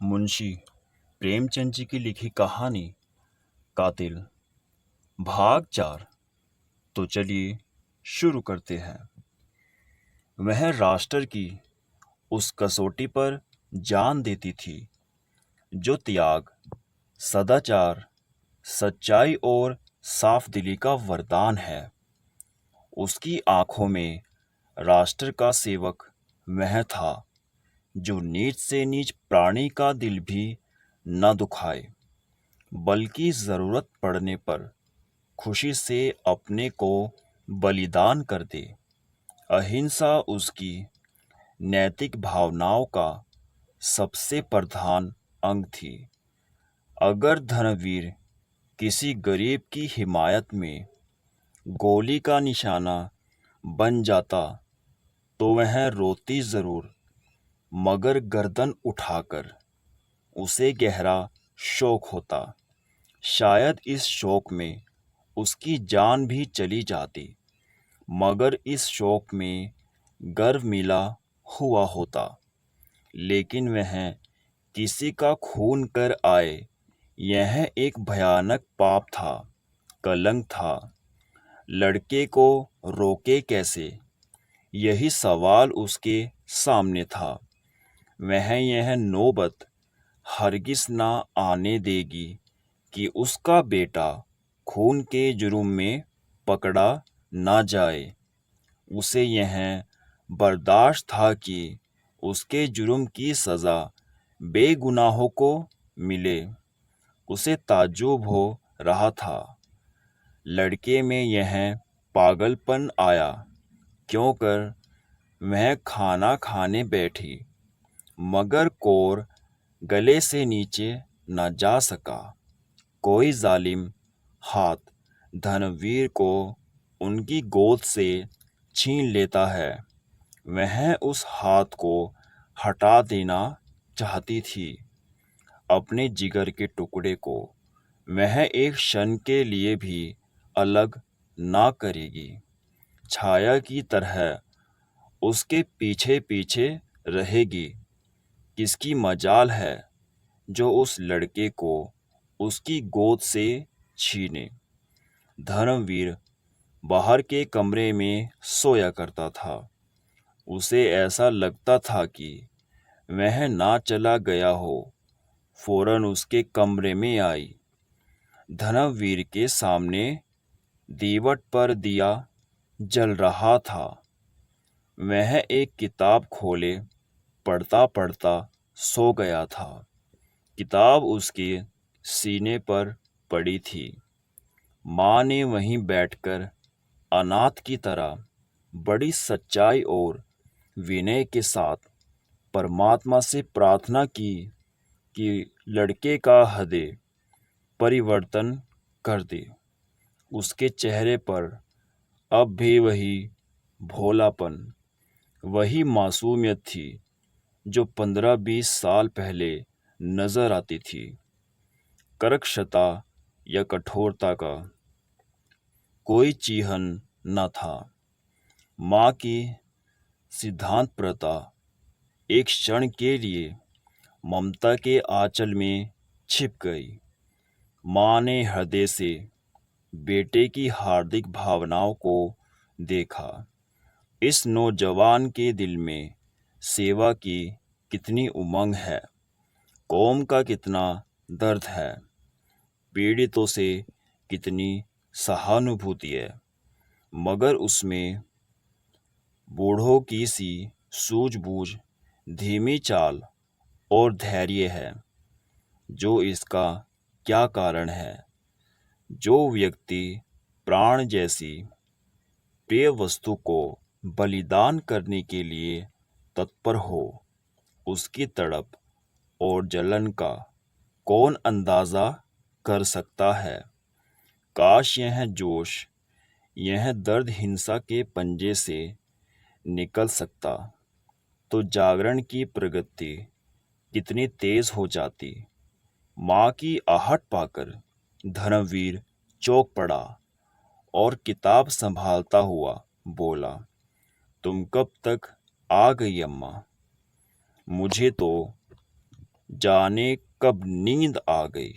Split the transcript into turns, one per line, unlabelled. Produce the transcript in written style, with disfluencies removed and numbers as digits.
मुंशी प्रेमचंद जी की लिखी कहानी कातिल भाग 4। तो चलिए शुरू करते हैं। वह राष्ट्र की उस कसौटी पर जान देती थी जो त्याग, सदाचार, सच्चाई और साफ दिली का वरदान है। उसकी आंखों में राष्ट्र का सेवक वह था जो नीच से नीच प्राणी का दिल भी न दुखाए, बल्कि जरूरत पड़ने पर खुशी से अपने को बलिदान कर दे। अहिंसा उसकी नैतिक भावनाओं का सबसे प्रधान अंग थी। अगर धर्मवीर किसी गरीब की हिमायत में गोली का निशाना बन जाता तो वह रोती जरूर, मगर गर्दन उठाकर उसे गहरा शोक होता। शायद इस शोक में उसकी जान भी चली जाती, मगर इस शोक में गर्व मिला हुआ होता। लेकिन वह किसी का खून कर आए, यह एक भयानक पाप था, कलंक था। लड़के को रोके कैसे, यही सवाल उसके सामने था। वह यह नौबत हरगिज ना आने देगी कि उसका बेटा खून के जुर्म में पकड़ा ना जाए। उसे यह बर्दाश्त था कि उसके जुर्म की सज़ा बेगुनाहों को मिले। उसे ताज्जुब हो रहा था, लड़के में यह पागलपन आया क्यों कर वह खाना खाने बैठी, मगर कोर गले से नीचे न जा सका। कोई जालिम हाथ धनवीर को उनकी गोद से छीन लेता है। वह उस हाथ को हटा देना चाहती थी, अपने जिगर के टुकड़े को वह एक क्षण के लिए भी अलग ना करेगी। छाया की तरह उसके पीछे पीछे रहेगी। किसकी मजाल है जो उस लड़के को उसकी गोद से छीने। धर्मवीर बाहर के कमरे में सोया करता था। उसे ऐसा लगता था कि वह ना चला गया हो। फौरन उसके कमरे में आई। धर्मवीर के सामने दीवट पर दिया जल रहा था। वह एक किताब खोले पढ़ता पढ़ता सो गया था। किताब उसके सीने पर पड़ी थी। माँ ने वहीं बैठकर अनाथ की तरह बड़ी सच्चाई और विनय के साथ परमात्मा से प्रार्थना की कि लड़के का हृदय परिवर्तन कर दे। उसके चेहरे पर अब भी वही भोलापन, वही मासूमियत थी जो 15-20 साल पहले नजर आती थी। कर्कशता या कठोरता का कोई चिन्ह न था। माँ की सिद्धांतप्रता एक क्षण के लिए ममता के आंचल में छिप गई। माँ ने हृदय से बेटे की हार्दिक भावनाओं को देखा। इस नौजवान के दिल में सेवा की कितनी उमंग है, कौम का कितना दर्द है, पीड़ितों से कितनी सहानुभूति है, मगर उसमें बूढ़ों की सी सूझबूझ, धीमी चाल और धैर्य है। जो इसका क्या कारण है? जो व्यक्ति प्राण जैसी प्रिय वस्तु को बलिदान करने के लिए तत्पर हो, उसकी तड़प और जलन का कौन अंदाजा कर सकता है? काश यह जोश, यह दर्द हिंसा के पंजे से निकल सकता तो जागरण की प्रगति कितनी तेज हो जाती। माँ की आहट पाकर धर्मवीर चौंक पड़ा और किताब संभालता हुआ बोला, तुम कब तक आ गई अम्मा? मुझे तो जाने कब नींद आ गई।